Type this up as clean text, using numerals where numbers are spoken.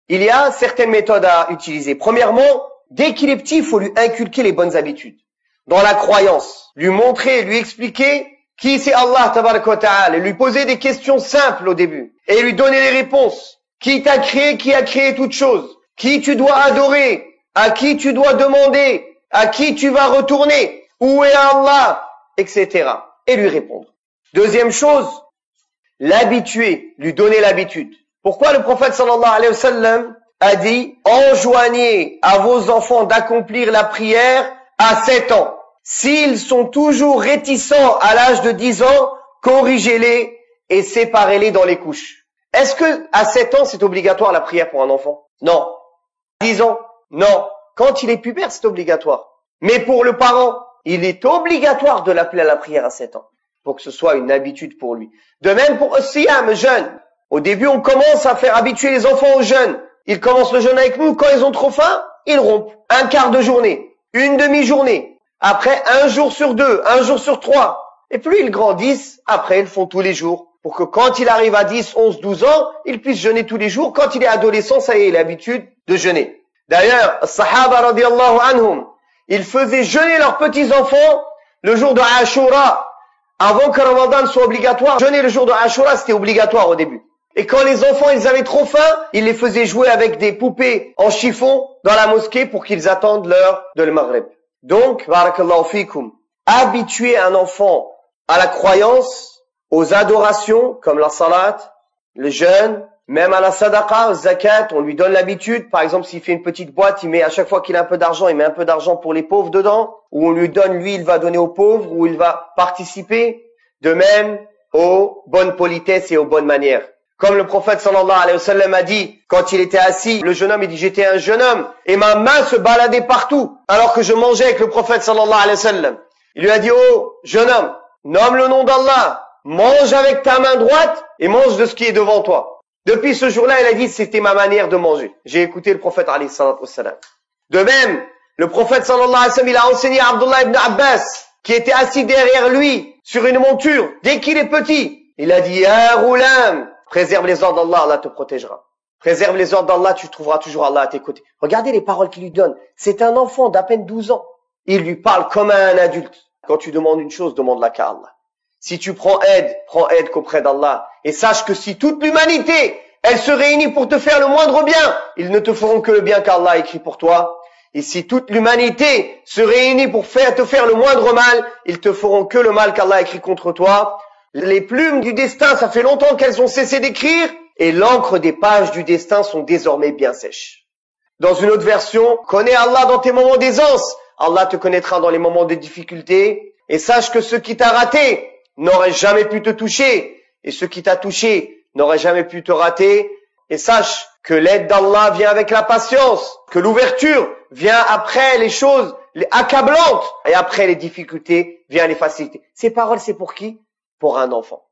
il y a certaines méthodes à utiliser. Premièrement, dès qu'il est petit, il faut lui inculquer les bonnes habitudes. Dans la croyance, lui montrer, lui expliquer qui c'est Allah tabaraka wa ta'ala, et lui poser des questions simples au début, et lui donner les réponses. Qui t'a créé, qui a créé toutes choses, qui tu dois adorer, à qui tu dois demander, à qui tu vas retourner, où est Allah, etc. Et lui répondre. Deuxième chose, l'habituer, lui donner l'habitude. Pourquoi le prophète sallallahu alayhi wa sallam a dit « Enjoignez à vos enfants d'accomplir la prière à 7 ans. S'ils sont toujours réticents à l'âge de 10 ans, corrigez-les et séparez-les dans les couches. » Est-ce que à 7 ans, c'est obligatoire la prière pour un enfant? Non. 10 ans? Non. Quand il est pubère, c'est obligatoire. Mais pour le parent, il est obligatoire de l'appeler à la prière à 7 ans, pour que ce soit une habitude pour lui. De même pour Siyam, jeûne. Au début, on commence à faire habituer les enfants au jeûne. Ils commencent le jeûne avec nous. Quand ils ont trop faim, ils rompent. Un quart de journée, une demi-journée. Après, 1 jour sur 2, 1 jour sur 3. Et plus ils grandissent, après, ils font tous les jours. Pour que quand il arrive à 10, 11, 12 ans, il puisse jeûner tous les jours. Quand il est adolescent, ça y est, il a l'habitude de jeûner. D'ailleurs, Sahaba radiyallahu anhum, ils faisaient jeûner leurs petits-enfants le jour de Ashura. Avant que Ramadan soit obligatoire, jeûner le jour de Ashura, c'était obligatoire au début. Et quand les enfants, ils avaient trop faim, ils les faisaient jouer avec des poupées en chiffon dans la mosquée pour qu'ils attendent l'heure de le Maghrib. Donc, barakallahu fikum, habituer un enfant à la croyance, aux adorations comme la salat, le jeûne, même à la sadaqa, au zakat, on lui donne l'habitude. Par exemple, s'il fait une petite boîte, il met à chaque fois qu'il a un peu d'argent, il met un peu d'argent pour les pauvres dedans, ou on lui donne, lui, il va donner aux pauvres, ou il va participer. De même, aux bonnes politesses et aux bonnes manières. Comme le prophète sallallahu alayhi wa sallam a dit, quand il était assis, le jeune homme, il dit, j'étais un jeune homme, et ma main se baladait partout, alors que je mangeais avec le prophète sallallahu alayhi wa sallam. Il lui a dit, oh, jeune homme, nomme le nom d'Allah, mange avec ta main droite, et mange de ce qui est devant toi. Depuis ce jour-là, il a dit, c'était ma manière de manger. J'ai écouté le prophète alayhi salatu wassalam. De même, le prophète sallallahu alayhi wa sallam, il a enseigné à Abdullah ibn Abbas, qui était assis derrière lui, sur une monture, dès qu'il est petit. Il a dit, ya Roulam, préserve les ordres d'Allah, Allah te protégera. Préserve les ordres d'Allah, tu trouveras toujours Allah à tes côtés. Regardez les paroles qu'il lui donne. C'est un enfant d'à peine 12 ans. Il lui parle comme à un adulte. Quand tu demandes une chose, demande-la qu'à Allah. Si tu prends aide qu'auprès d'Allah. Et sache que si toute l'humanité, elle se réunit pour te faire le moindre bien, ils ne te feront que le bien qu'Allah a écrit pour toi. Et si toute l'humanité se réunit pour te faire le moindre mal, ils te feront que le mal qu'Allah a écrit contre toi. Les plumes du destin, ça fait longtemps qu'elles ont cessé d'écrire, et l'encre des pages du destin sont désormais bien sèches. Dans une autre version, connais Allah dans tes moments d'aisance, Allah te connaîtra dans les moments de difficulté, et sache que ce qui t'a raté n'aurait jamais pu te toucher, et ce qui t'a touché n'aurait jamais pu te rater, et sache que l'aide d'Allah vient avec la patience, que l'ouverture vient après les choses accablantes, et après les difficultés vient les facilités. Ces paroles, c'est pour qui? Pour un enfant.